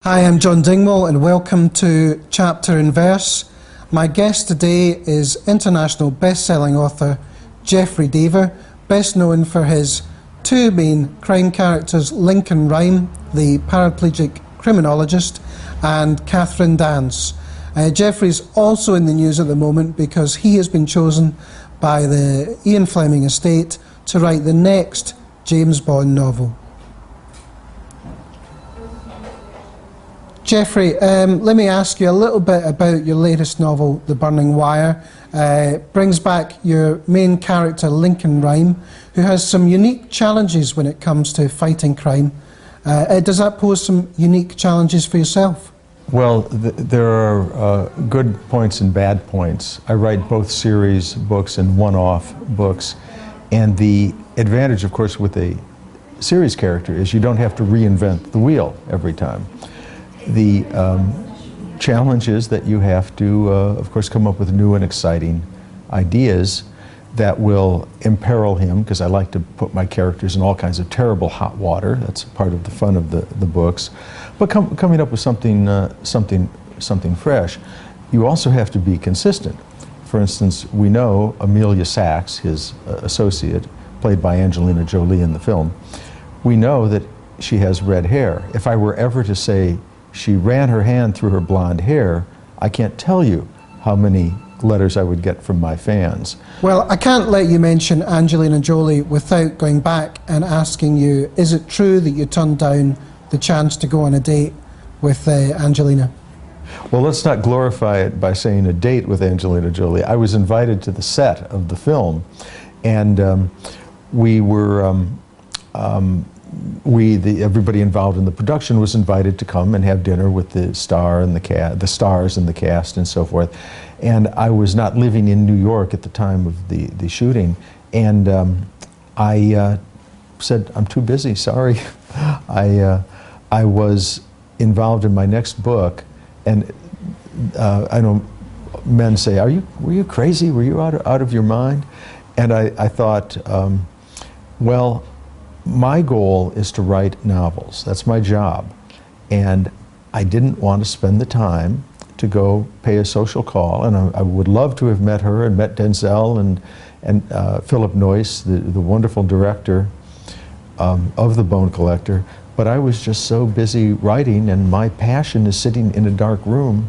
Hi, I'm John Dingwall and welcome to Chapter in Verse. My guest today is international best-selling author Jeffery Deaver, best known for his two main crime characters, Lincoln Rhyme, the paraplegic criminologist, and Catherine Dance. Jeffrey's also in the news at the moment because he has been chosen by the Ian Fleming estate to write the next James Bond novel. Jeffery, let me ask you a little bit about your latest novel, The Burning Wire. Brings back your main character, Lincoln Rhyme, who has some unique challenges when it comes to fighting crime. Does that pose some unique challenges for yourself? Well, there are good points and bad points. I write both series books and one-off books, and the advantage, of course, with a series character is you don't have to reinvent the wheel every time. The challenge is that you have to, of course, come up with new and exciting ideas that will imperil him, because I like to put my characters in all kinds of terrible hot water. That's part of the fun of the books. But coming up with something fresh. You also have to be consistent. For instance, we know Amelia Sachs, his associate, played by Angelina Jolie in the film, we know that she has red hair. If I were ever to say she ran her hand through her blonde hair, I can't tell you how many letters I would get from my fans. Well, I can't let you mention Angelina Jolie without going back and asking you, is it true that you turned down the chance to go on a date with Angelina? Well, let's not glorify it by saying a date with Angelina Jolie. I was invited to the set of the film, and we were everybody involved in the production was invited to come and have dinner with the stars and the cast and so forth. And I was not living in New York at the time of the shooting, and I said, I'm too busy, sorry. I was involved in my next book, and I know men say, were you crazy? Were you out of your mind? And I thought, well, my goal is to write novels. That's my job. And I didn't want to spend the time to go pay a social call. And I would love to have met her and met Denzel and Philip Noyce, the wonderful director of The Bone Collector. But I was just so busy writing, and my passion is sitting in a dark room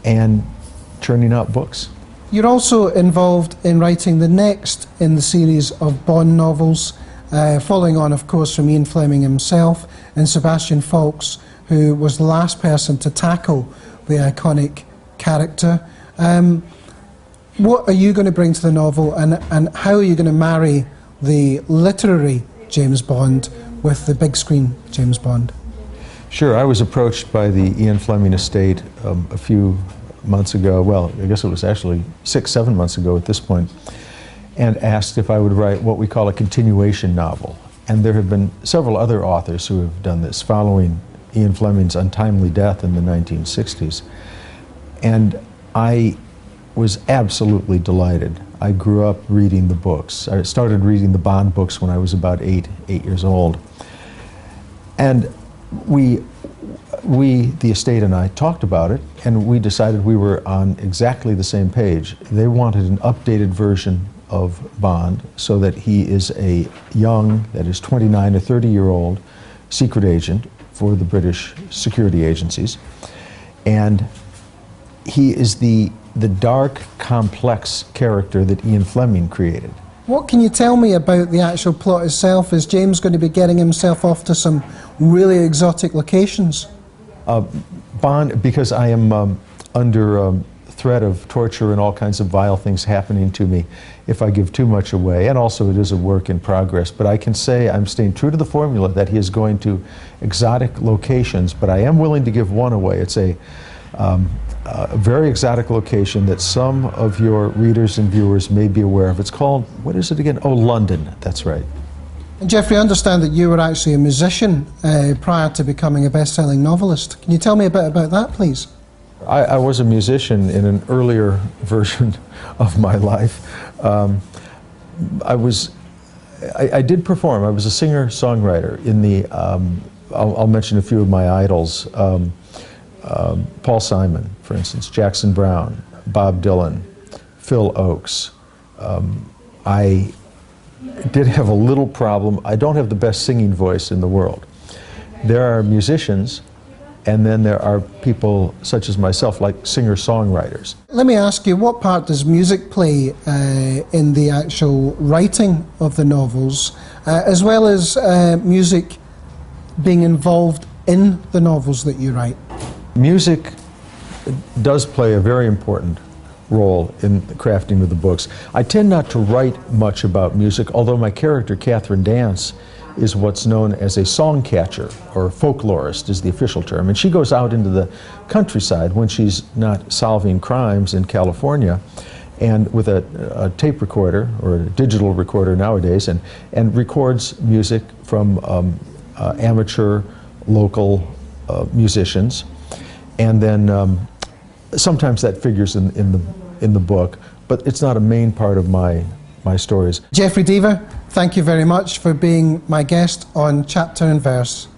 and churning out books. You're also involved in writing the next in the series of Bond novels, following on, of course, from Ian Fleming himself and Sebastian Faulks, who was the last person to tackle the iconic character. What are you going to bring to the novel, and how are you going to marry the literary James Bond with the big screen James Bond? Sure, I was approached by the Ian Fleming estate a few months ago, well, I guess it was actually 6-7 months ago at this point, and asked if I would write what we call a continuation novel. And there have been several other authors who have done this following Ian Fleming's untimely death in the 1960s. And I was absolutely delighted. I grew up reading the books. I started reading the Bond books when I was about eight years old. And we, the estate and I, talked about it, and we decided we were on exactly the same page. They wanted an updated version of Bond so that he is a young, that is 29 or 30-year-old secret agent for the British security agencies. And he is the dark, complex character that Ian Fleming created. What can you tell me about the actual plot itself? Is James going to be getting himself off to some really exotic locations? Bond, because I am under threat of torture and all kinds of vile things happening to me if I give too much away, and also it is a work in progress, but I can say I'm staying true to the formula that he is going to exotic locations, but I am willing to give one away. It's a very exotic location that some of your readers and viewers may be aware of. It's called, what is it again? Oh, London, that's right. And Jeffrey, I understand that you were actually a musician prior to becoming a best-selling novelist. Can you tell me a bit about that, please? I was a musician in an earlier version of my life. I did perform. I was a singer-songwriter in the I'll mention a few of my idols. Paul Simon, for instance, Jackson Browne, Bob Dylan, Phil Oakes. I did have a little problem. I don't have the best singing voice in the world. There are musicians, and then there are people such as myself, like singer-songwriters. Let me ask you, what part does music play in the actual writing of the novels, as well as music being involved in the novels that you write? Music does play a very important role in the crafting of the books. I tend not to write much about music, although my character, Catherine Dance, is what's known as a song catcher, or folklorist is the official term. And she goes out into the countryside when she's not solving crimes in California, and with a tape recorder, or a digital recorder nowadays, and records music from amateur, local musicians. And then sometimes that figures in the book, but it's not a main part of my stories. Jeffery Deaver, thank you very much for being my guest on Chapter and Verse.